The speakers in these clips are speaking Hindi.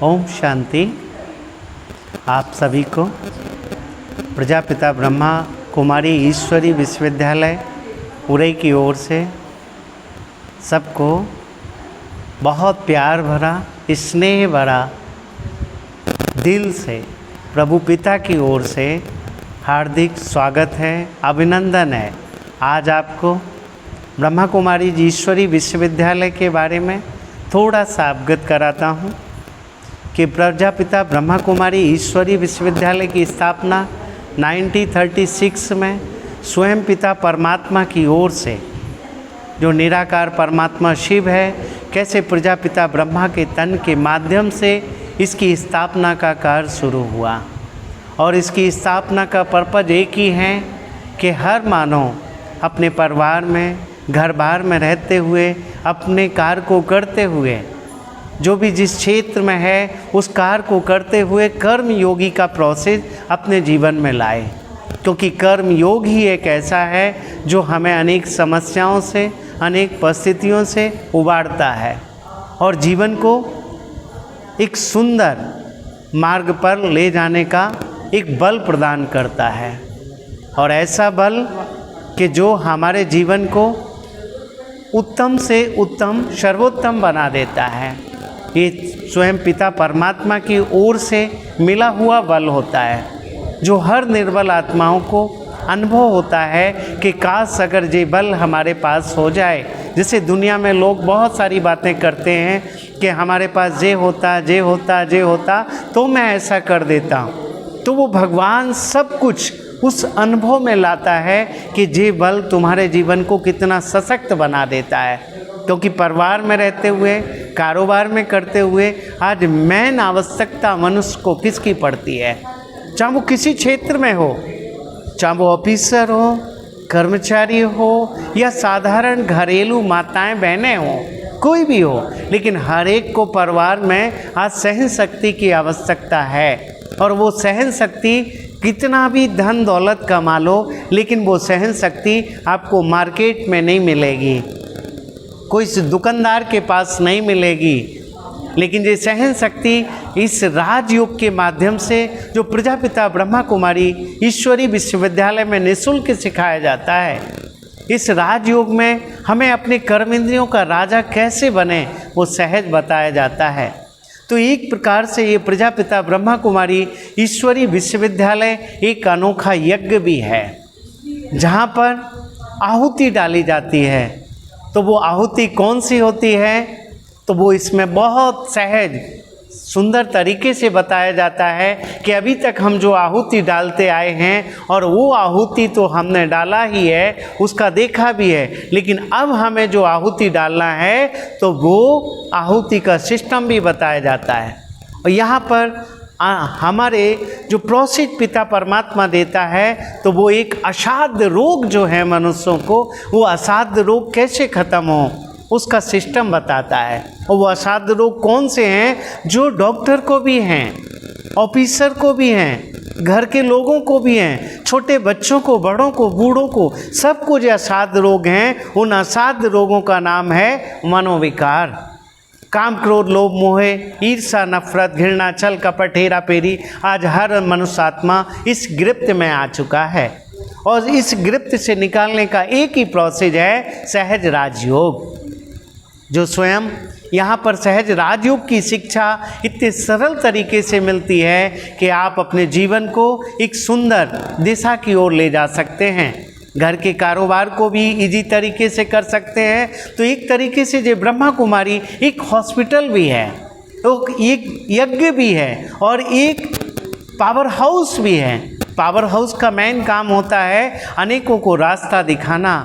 ओम शांति। आप सभी को प्रजापिता ब्रह्मा कुमारी ईश्वरी विश्वविद्यालय उरई की ओर से सबको बहुत प्यार भरा स्नेह भरा दिल से प्रभु पिता की ओर से हार्दिक स्वागत है, अभिनंदन है। आज आपको ब्रह्मा कुमारी ईश्वरी विश्वविद्यालय के बारे में थोड़ा सा अवगत कराता हूँ कि प्रजापिता ब्रह्मा कुमारी ईश्वरी विश्वविद्यालय की स्थापना 1936 में स्वयं पिता परमात्मा की ओर से, जो निराकार परमात्मा शिव है, कैसे प्रजापिता ब्रह्मा के तन के माध्यम से इसकी स्थापना का कार्य शुरू हुआ। और इसकी स्थापना का पर्पज एक ही है कि हर मानव अपने परिवार में, घर बार में रहते हुए, अपने कार्य को करते हुए, जो भी जिस क्षेत्र में है उस कार्य को करते हुए कर्म योगी का प्रोसेस अपने जीवन में लाए। क्योंकि कर्म योग ही एक ऐसा है जो हमें अनेक समस्याओं से, अनेक परिस्थितियों से उबारता है और जीवन को एक सुंदर मार्ग पर ले जाने का एक बल प्रदान करता है। और ऐसा बल कि जो हमारे जीवन को उत्तम से उत्तम, सर्वोत्तम बना देता है। ये स्वयं पिता परमात्मा की ओर से मिला हुआ बल होता है, जो हर निर्बल आत्माओं को अनुभव होता है कि काश अगर ये बल हमारे पास हो जाए। जैसे दुनिया में लोग बहुत सारी बातें करते हैं कि हमारे पास ये होता, ये होता, ये होता तो मैं ऐसा कर देता। तो वो भगवान सब कुछ उस अनुभव में लाता है कि ये बल तुम्हारे जीवन को कितना सशक्त बना देता है। क्योंकि परिवार में रहते हुए, कारोबार में करते हुए आज मेन आवश्यकता मनुष्य को किसकी पड़ती है? चाहे वो किसी क्षेत्र में हो, चाहे वो ऑफिसर हो, कर्मचारी हो या साधारण घरेलू माताएं बहनें हों, कोई भी हो, लेकिन हर एक को परिवार में आज सहन शक्ति की आवश्यकता है। और वो सहन शक्ति कितना भी धन दौलत कमा लो, लेकिन वो सहन शक्ति आपको मार्केट में नहीं मिलेगी, कोई दुकानदार के पास नहीं मिलेगी। लेकिन ये सहन शक्ति इस राजयोग के माध्यम से, जो प्रजापिता ब्रह्मा कुमारी ईश्वरी विश्वविद्यालय में निःशुल्क सिखाया जाता है, इस राजयोग में हमें अपने कर्म इंद्रियों का राजा कैसे बने वो सहज बताया जाता है। तो एक प्रकार से ये प्रजापिता ब्रह्मा कुमारी ईश्वरी विश्वविद्यालय एक अनोखा यज्ञ भी है, जहाँ पर आहुति डाली जाती है। तो वो आहुति कौन सी होती है? तो वो इसमें बहुत सहज सुंदर तरीके से बताया जाता है कि अभी तक हम जो आहुति डालते आए हैं, और वो आहुति तो हमने डाला ही है, उसका देखा भी है, लेकिन अब हमें जो आहुति डालना है तो वो आहुति का सिस्टम भी बताया जाता है। और यहाँ पर हमारे जो प्रोसेस पिता परमात्मा देता है, तो वो एक असाध्य रोग जो है मनुष्यों को, वो असाध्य रोग कैसे ख़त्म हो उसका सिस्टम बताता है। और वो असाध्य रोग कौन से हैं? जो डॉक्टर को भी हैं, ऑफिसर को भी हैं, घर के लोगों को भी हैं, छोटे बच्चों को, बड़ों को, बूढ़ों को, सबको जो असाध्य रोग हैं, उन असाध्य रोगों का नाम है मनोविकार। काम, क्रोध, लोभ, मोह, ईर्षा, नफरत, घृणा, छल, कपट, हेरा फेरी, आज हर मनुष्य आत्मा इस गिरफ्त में आ चुका है। और इस गिरफ्त से निकालने का एक ही प्रोसेस है, सहज राजयोग। जो स्वयं यहाँ पर सहज राजयोग की शिक्षा इतने सरल तरीके से मिलती है कि आप अपने जीवन को एक सुंदर दिशा की ओर ले जा सकते हैं। घर के कारोबार को भी इजी तरीके से कर सकते हैं। तो एक तरीके से जो ब्रह्मा कुमारी एक हॉस्पिटल भी है, तो एक यज्ञ भी है और एक पावर हाउस भी है। पावर हाउस का मेन काम होता है अनेकों को रास्ता दिखाना,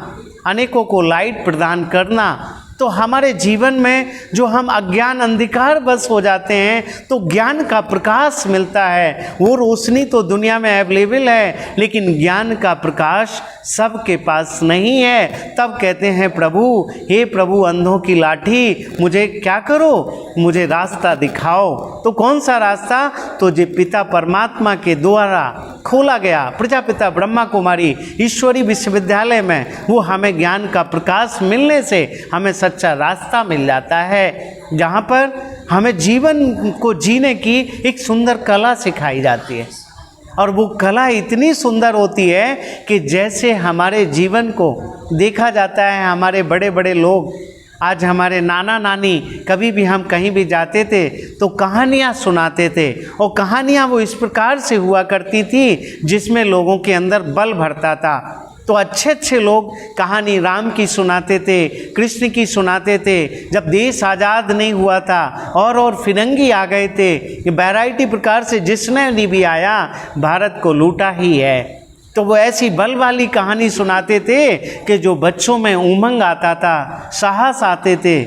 अनेकों को लाइट प्रदान करना। तो हमारे जीवन में जो हम अज्ञान अंधकार बस हो जाते हैं, तो ज्ञान का प्रकाश मिलता है। वो रोशनी तो दुनिया में अवेलेबल है, लेकिन ज्ञान का प्रकाश सबके पास नहीं है। तब कहते हैं प्रभु, हे प्रभु अंधों की लाठी, मुझे क्या करो, मुझे रास्ता दिखाओ। तो कौन सा रास्ता? तो जो पिता परमात्मा के द्वारा खोला गया प्रजापिता ब्रह्मा कुमारी ईश्वरी विश्वविद्यालय में, वो हमें ज्ञान का प्रकाश मिलने से हमें सच्चा रास्ता मिल जाता है, जहाँ पर हमें जीवन को जीने की एक सुंदर कला सिखाई जाती है। और वो कला इतनी सुंदर होती है कि जैसे हमारे जीवन को देखा जाता है, हमारे बड़े बड़े लोग, आज हमारे नाना नानी कभी भी हम कहीं भी जाते थे तो कहानियाँ सुनाते थे, और कहानियाँ वो इस प्रकार से हुआ करती थी जिसमें लोगों के अंदर बल भरता था। तो अच्छे अच्छे लोग कहानी राम की सुनाते थे, कृष्ण की सुनाते थे। जब देश आज़ाद नहीं हुआ था और फिरंगी आ गए थे, वैरायटी प्रकार से जिसने भी आया भारत को लूटा ही है, तो वो ऐसी बल वाली कहानी सुनाते थे कि जो बच्चों में उमंग आता था, साहस आते थे।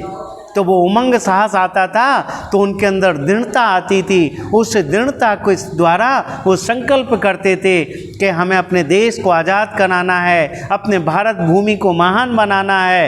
तो वो उमंग साहस आता था तो उनके अंदर दृढ़ता आती थी। उस दृढ़ता के द्वारा वो संकल्प करते थे कि हमें अपने देश को आज़ाद कराना है, अपने भारत भूमि को महान बनाना है।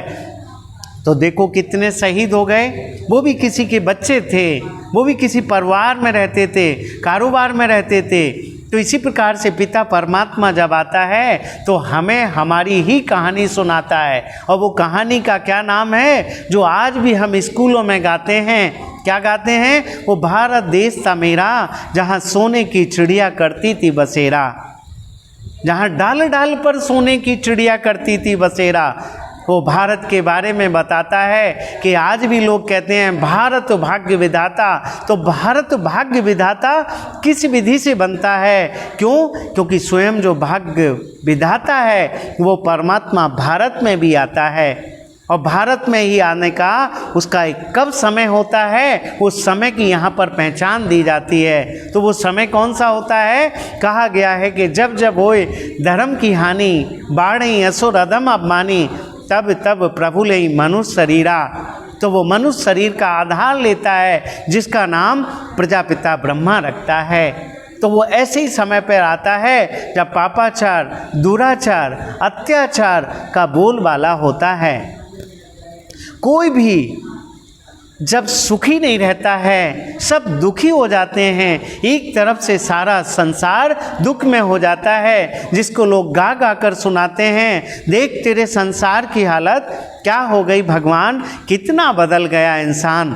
तो देखो कितने शहीद हो गए। वो भी किसी के बच्चे थे, वो भी किसी परिवार में रहते थे, कारोबार में रहते थे। तो इसी प्रकार से पिता परमात्मा जब आता है तो हमें हमारी ही कहानी सुनाता है। और वो कहानी का क्या नाम है जो आज भी हम स्कूलों में गाते हैं? क्या गाते हैं? वो भारत देश था मेरा, जहाँ सोने की चिड़िया करती थी बसेरा, जहाँ डाल डाल पर सोने की चिड़िया करती थी बसेरा। वो भारत के बारे में बताता है कि आज भी लोग कहते हैं भारत भाग्य विधाता। तो भारत भाग्य विधाता किस विधि से बनता है? क्यों? क्योंकि स्वयं जो भाग्य विधाता है वो परमात्मा भारत में भी आता है, और भारत में ही आने का उसका एक कब समय होता है, उस समय की यहाँ पर पहचान दी जाती है। तो वो समय कौन सा होता है? कहा गया है कि जब जब होए धर्म की हानि, बाढ़ई असुर अधम अपमानी, तब तब प्रभु ले मनुष्य शरीरा। तो वो मनुष्य शरीर का आधार लेता है जिसका नाम प्रजापिता ब्रह्मा रखता है। तो वो ऐसे ही समय पर आता है जब पापाचार, दुराचार, अत्याचार का बोलबाला होता है। कोई भी जब सुखी नहीं रहता है, सब दुखी हो जाते हैं। एक तरफ से सारा संसार दुख में हो जाता है, जिसको लोग गा गा कर सुनाते हैं, देख तेरे संसार की हालत क्या हो गई भगवान, कितना बदल गया इंसान।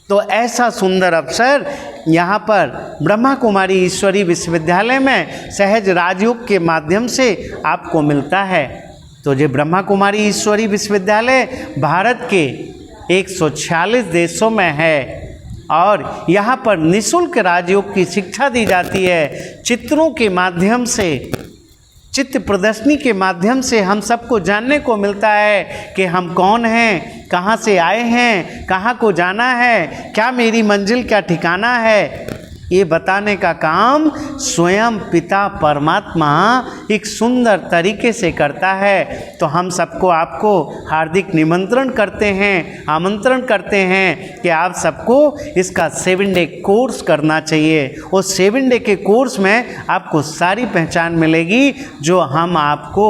तो ऐसा सुंदर अवसर यहाँ पर ब्रह्मा कुमारी ईश्वरी विश्वविद्यालय में सहज राजयोग के माध्यम से आपको मिलता है। तो ये ब्रह्मा कुमारी ईश्वरी विश्वविद्यालय भारत के 146 देशों में है, और यहाँ पर निःशुल्क राजयोग की शिक्षा दी जाती है। चित्रों के माध्यम से, चित्र प्रदर्शनी के माध्यम से हम सबको जानने को मिलता है कि हम कौन हैं, कहाँ से आए हैं, कहाँ को जाना है, क्या मेरी मंजिल, क्या ठिकाना है, ये बताने का काम स्वयं पिता परमात्मा एक सुंदर तरीके से करता है। तो हम सबको आपको हार्दिक निमंत्रण करते हैं, आमंत्रण करते हैं कि आप सबको इसका 7 डे कोर्स करना चाहिए। उस 7 डे के कोर्स में आपको सारी पहचान मिलेगी जो हम आपको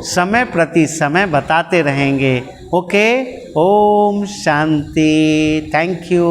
समय प्रति समय बताते रहेंगे। ओके, ओम शांति, थैंक यू।